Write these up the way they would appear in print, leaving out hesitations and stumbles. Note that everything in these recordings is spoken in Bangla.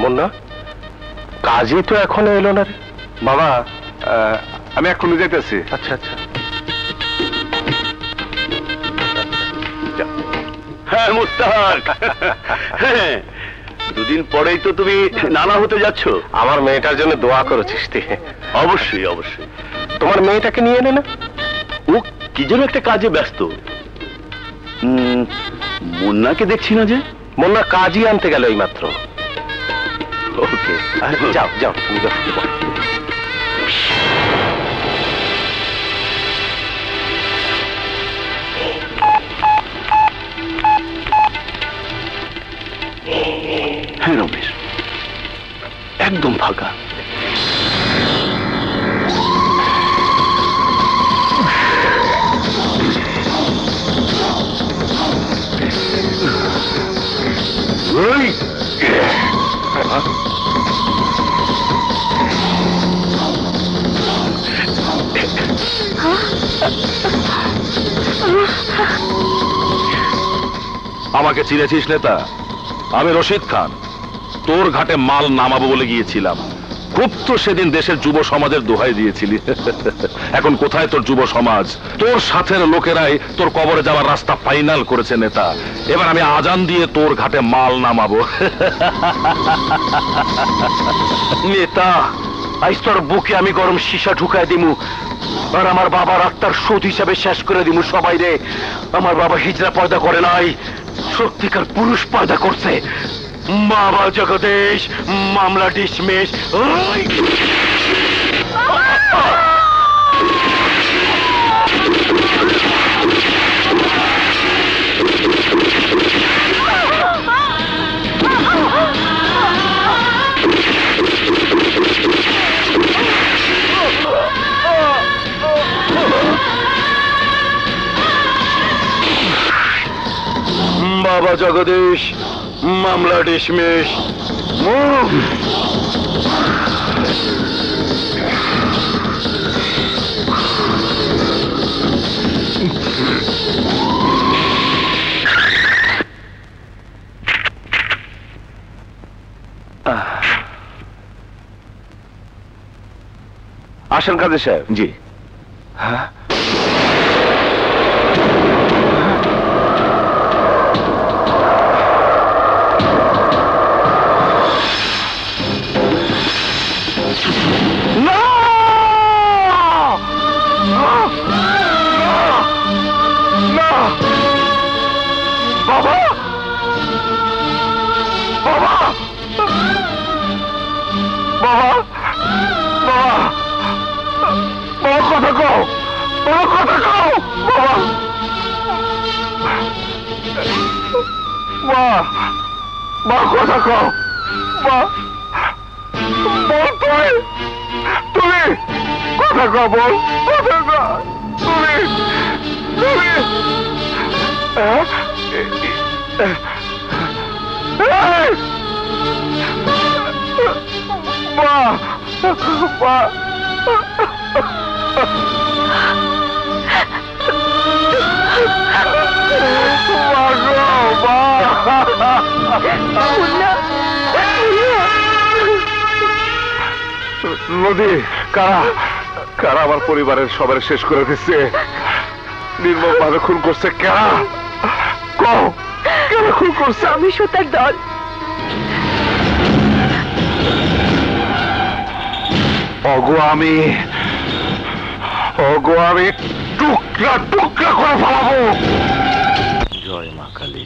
মুন্না, কাজী তো এখনো এলো না রে। বাবা, আমি এক্ষুনি যেতেছি। আচ্ছা আচ্ছা। হ্যাঁ মুস্তাক, দুদিন পরেই তো তুমি নানা হতে যাচ্ছ। আমার মেয়েটার জন্য দোয়া করেছিস তুই? অবশ্যই অবশ্যই। তোমার মেয়েটাকে নিয়ে নে না। ও কি যেন একটা কাজে ব্যস্ত। মুন্নাকে দেখছি না যে। মুন্না কাজই আনতে গেল এই মাত্র। ওকে, যাও যাও তুমি যাও। হ্যাঁ রমেশ, একদম ফাঁকা। আমাকে চিনেছিস নেতা? আমি রশিদ খান, তোর ঘাটে মাল নামাবো বলে গিয়েছিলাম। খুব তো সেদিন দেশের যুব সমাজের দোহাই দিয়েছিলি। এখন কোথায় তোর যুব সমাজ? তোর সাথের লোকেরাই তোর কবরে যাওয়ার রাস্তা ফাইনাল করেছে নেতা। এবার আমি আজান দিয়ে তোর ঘাটে মাল নামাবো। নেতা, আজ তোর বুকে আমি গরম সীসা ঢুকায় দিমু, আর আমার বাবার আত্মার শোধ হিসাবে শেষ করে দিমু সবাই রে। আমার বাবা হিজরা পয়দা করে নাই, সত্যিকার পুরুষ পয়দা করছে। বাবা জগদীশ, মামলা ডিসমিস। বাবা জগদীশ, মামলা ডিসমিস। আসেন কাজী সাহেব। জি। হ্যাঁ, নদী, কারা কারা আমার পরিবারের সবার শেষ করে দিচ্ছে, নির্মম ভাবে খুন করছে। কারা খুন করছে? আমি সুতার দল। আমি টুকরা টুকরা করে ফেলাবো। জয় মা কালী।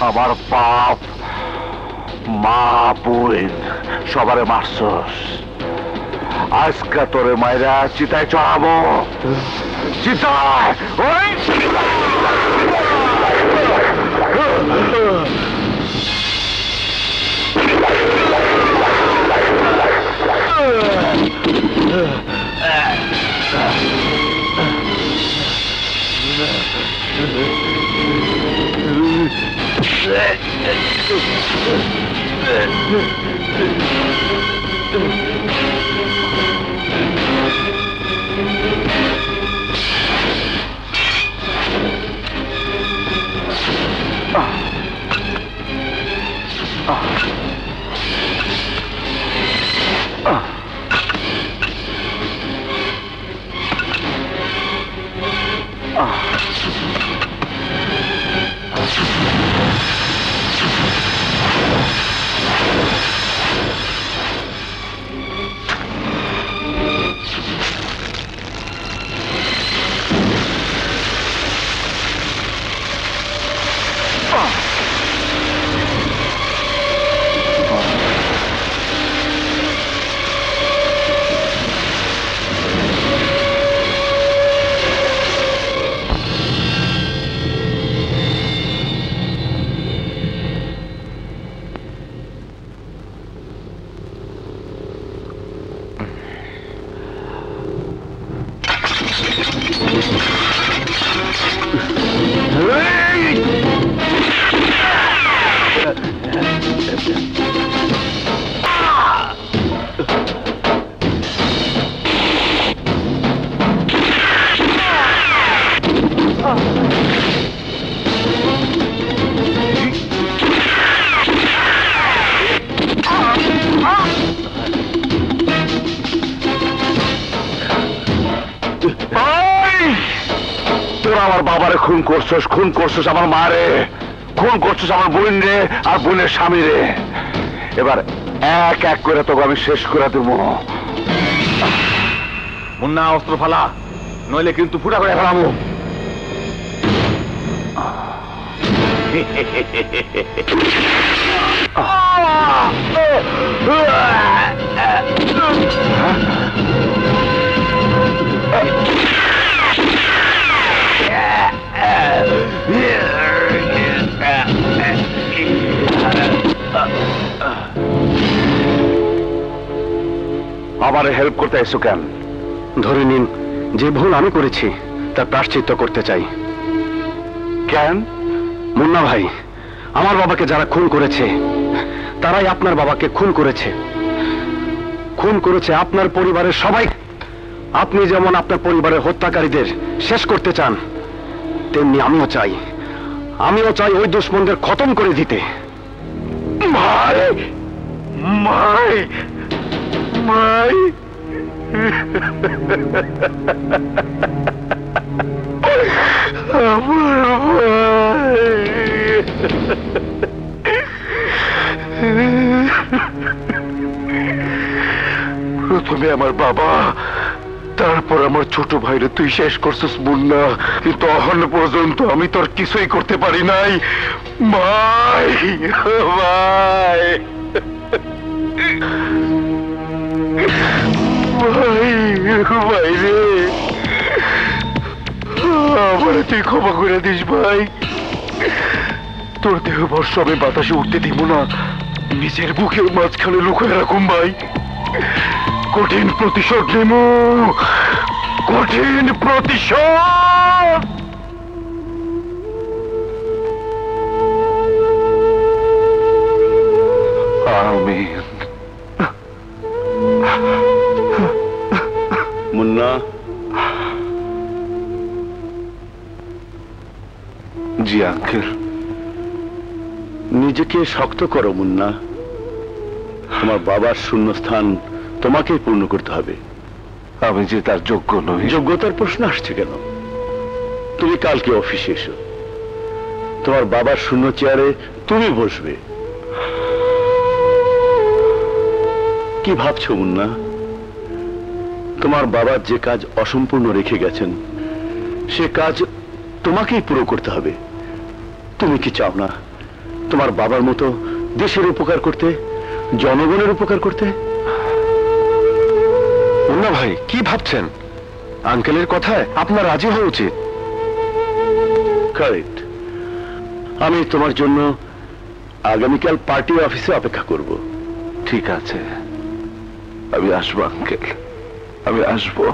আমার বাপ, মা, বোন সবারে মারছস। আজকা তোরে মায়েরা চিতায় চড়াবো। চিতায় ওই আমার বাবারে খুন করছস আমার মারে, খুন করছস আমার বোন রে আর বোনের স্বামী রে। এবার এক এক করে তোকে আমি শেষ করে দেবো। মুন্না অস্ত্র ফালা, নইলে কিন্তু ফুটা করে ফেলাবো। আমার হেল্প করতে এসো কেন? ধরে নিন যে ভুল আমি করেছি তার প্রায়শ্চিত্ত করতে চাই। কেন? মুন্না ভাই, আমার বাবাকে যারা খুন করেছে তারাই আপনার বাবাকে খুন করেছে, খুন করেছে আপনার পরিবারের সবাই। আপনি যেমন আপনার পরিবারের হত্যাকারীদের শেষ করতে চান, তেমনি আমিও চাই ওই দুশ্মনদের খতম করে দিতে। মাই মাই মাই প্রথমে আমার বাবা, তারপর আমার ছোট ভাইরে তুই শেষ করছিস মুন্না, কিন্তু এখন পর্যন্ত আমি তোর কিছুই করতে পারি নাই। ভাই ভাই ভাই রে, আমার তুই ক্ষমা করে দিস ভাই। তোর দেহ বর্ষ আমি বাতাসে উঠতে দিব না, নিজের বুকের মাঝখানে লুকিয়ে রাখুন ভাই। কঠিন প্রতিশোধ নেব, কঠিন প্রতিশোধ। আমিন। মুন্না, জি আঙ্কেল। নিজেকে শক্ত করো মুন্না, তোমার বাবার শূন্যস্থান তোমাকেই পূর্ণ করতে হবে। আমি যে তার যোগ্য নই। যোগ্যতার প্রশ্ন আসছে কেন? তুমি কালকে অফিসে এসো, তোমার বাবার শূন্য চেয়ারে তুমি বসবে। কি ভাবছো মুন্না? তোমার বাবা যে কাজ অসম্পূর্ণ রেখে গেছেন সে কাজ তোমাকেই পুরো করতে হবে। তুমি কি চাও না তোমার বাবার মতো দেশের উপকার করতে, জনগণের উপকার করতে? মুন্না ভাই কি ভাবছেন? আঙ্কেলের কথায় আপনার রাজি হওয়া উচিত। কারেক্ট। আমি তোমার জন্য আগামীকাল পার্টি অফিসে অপেক্ষা করব। ঠিক আছে, আমি আসবো আঙ্কেল, আমি আসবো।